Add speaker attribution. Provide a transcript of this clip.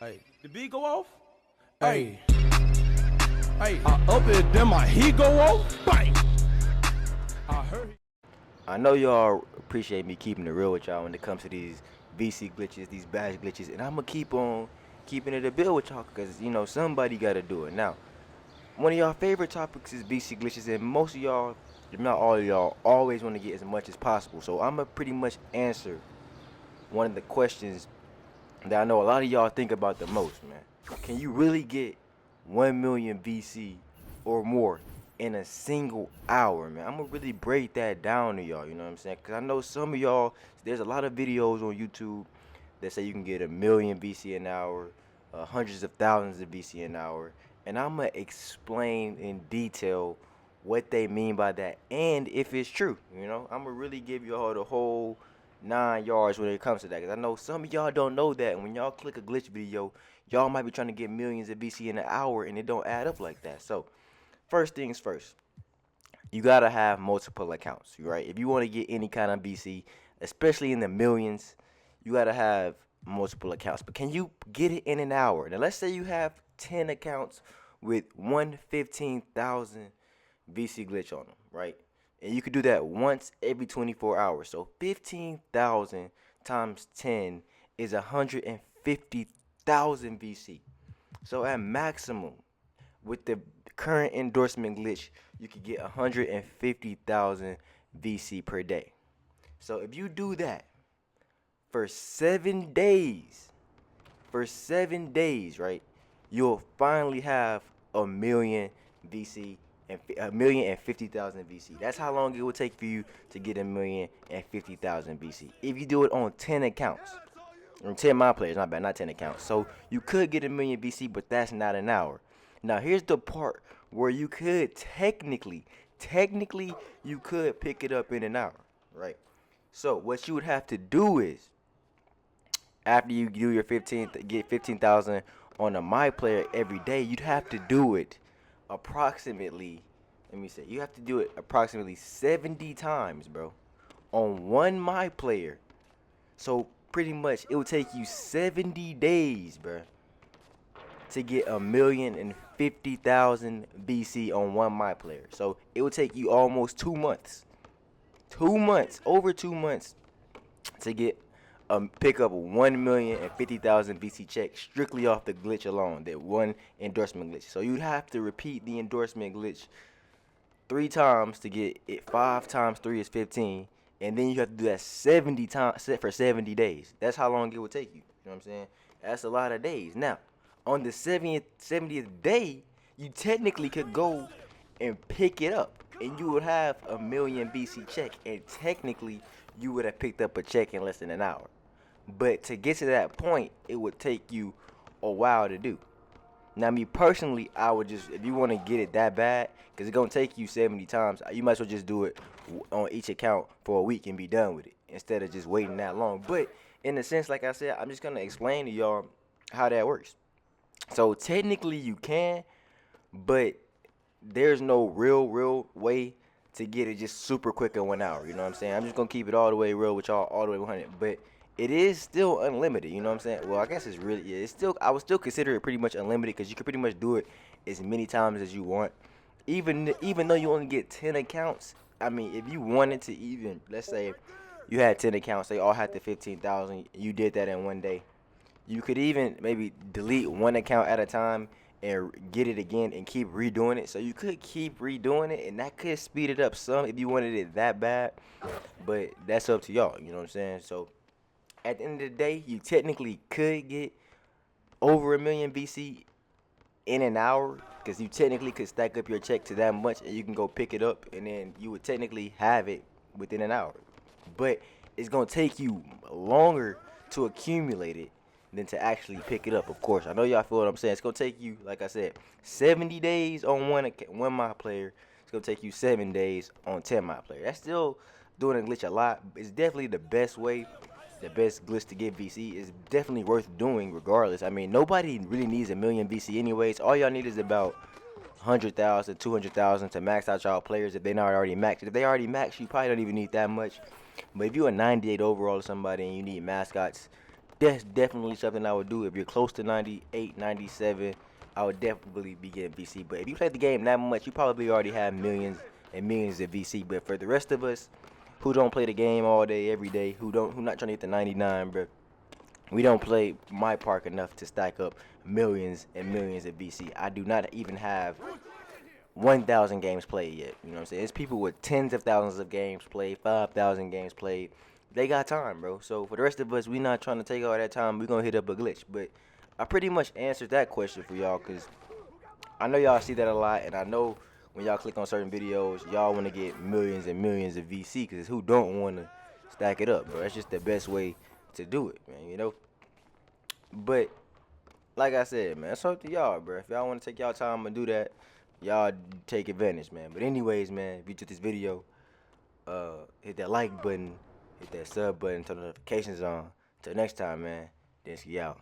Speaker 1: Hey, the beat go off?
Speaker 2: Hey, hey, I up it, then my heat go off. Bang! I heard.
Speaker 3: I know y'all appreciate me keeping it real with y'all when it comes to these VC glitches, these badge glitches, and I'm gonna keep on keeping it a bill with y'all because you know somebody gotta do it. Now, one of y'all favorite topics is VC glitches, and most of y'all, if not all of y'all, always want to get as much as possible. So I'm gonna pretty much answer one of the questions that I know a lot of y'all think about the most, man. Can you really get 1 million VC or more in a single hour, man? I'm gonna really break that down to y'all, you know what I'm saying? Because I know some of y'all, there's a lot of videos on YouTube that say you can get 1 million VC an hour, hundreds of thousands of VC an hour, and I'm gonna explain in detail what they mean by that and if it's true, you know? I'm gonna really give y'all the whole 9 yards when it comes to that, because I know some of y'all don't know that. And when y'all click a glitch video, y'all might be trying to get millions of VC in an hour, and it don't add up like that. So, first things first, you gotta have multiple accounts, right? If you want to get any kind of VC, especially in the millions, you gotta have multiple accounts. But can you get it in an hour? Now, let's say you have 10 accounts with 115,000 VC glitch on them, right? And you could do that once every 24 hours. So 15,000 times 10 is 150,000 VC. So at maximum, with the current endorsement glitch, you could get 150,000 VC per day. So if you do that for 7 days, right, you'll finally have 1 million VC and 1,050,000 VC. That's how long it will take for you to get 1,050,000 VC. If you do it on 10 accounts, or 10 my players, not bad, not 10 accounts. So you could get 1 million VC, but that's not an hour. Now here's the part where you could technically you could pick it up in an hour, right? So what you would have to do is, after you do your 15,000 on a my player every day, you'd have to do it approximately, you have to do it approximately 70 times, bro, on one my player. So pretty much it would take you 70 days, bro, to get 1,050,000 VC on one my player. So it would take you almost 2 months, over 2 months to get pick up 1,050,000 VC check strictly off the glitch alone, that one endorsement glitch. So you'd have to repeat the endorsement glitch 3 times to get it. 5 times 3 is 15, and then you have to do that 70 times for 70 days. That's how long it would take you. You know what I'm saying? That's a lot of days. Now, on the 70th day, you technically could go and pick it up, and you would have 1 million VC check, and technically you would have picked up a check in less than an hour. But to get to that point, it would take you a while to do. Now, me personally, I would just, if you want to get it that bad, because it's going to take you 70 times, you might as well just do it on each account for a week and be done with it, instead of just waiting that long. But in a sense, like I said, I'm just going to explain to y'all how that works. So technically you can, but there's no real way to get it just super quick in 1 hour. You know what I'm saying? I'm just going to keep it all the way real with y'all, all the way 100. But it is still unlimited, you know what I'm saying? Well, I guess it's really, yeah, it's still, I would still consider it pretty much unlimited, because you can pretty much do it as many times as you want. Even though you only get 10 accounts, I mean, if you wanted to, even, let's say you had 10 accounts, they all had the 15,000, you did that in 1 day. You could even maybe delete one account at a time and get it again and keep redoing it. So you could keep redoing it, and that could speed it up some if you wanted it that bad. But that's up to y'all, you know what I'm saying? So at the end of the day, you technically could get over 1 million VC in an hour, because you technically could stack up your check to that much, and you can go pick it up, and then you would technically have it within an hour. But it's going to take you longer to accumulate it than to actually pick it up, of course. I know y'all feel what I'm saying. It's going to take you, like I said, 70 days on one my player. It's going to take you 7 days on 10 my player. That's still doing a glitch a lot. It's definitely the best way, the best glitch to get VC. Is definitely worth doing regardless. I mean, nobody really needs 1 million VC anyways. All y'all need is about 100,000, 200,000 to max out y'all players if they're not already maxed. If they already maxed, you probably don't even need that much. But if you're a 98 overall or somebody and you need mascots, that's definitely something I would do. If you're close to 98, 97, I would definitely be getting VC. But if you play the game that much, you probably already have millions and millions of VC. But for the rest of us who don't play the game all day, every day, who not trying to hit the 99, bro, we don't play my park enough to stack up millions and millions of VC. I do not even have 1,000 games played yet. You know what I'm saying? It's people with tens of thousands of games played, 5,000 games played. They got time, bro. So for the rest of us, we not trying to take all that time. We gonna hit up a glitch. But I pretty much answered that question for y'all, cause I know y'all see that a lot, and I know when y'all click on certain videos, y'all want to get millions and millions of VC, cause who don't want to stack it up, bro? That's just the best way to do it, man. You know. But like I said, man, it's up to y'all, bro. If y'all want to take y'all time and do that, y'all take advantage, man. But anyways, man, if you took this video, hit that like button, hit that sub button, turn the notifications on. Till next time, man. Densky out.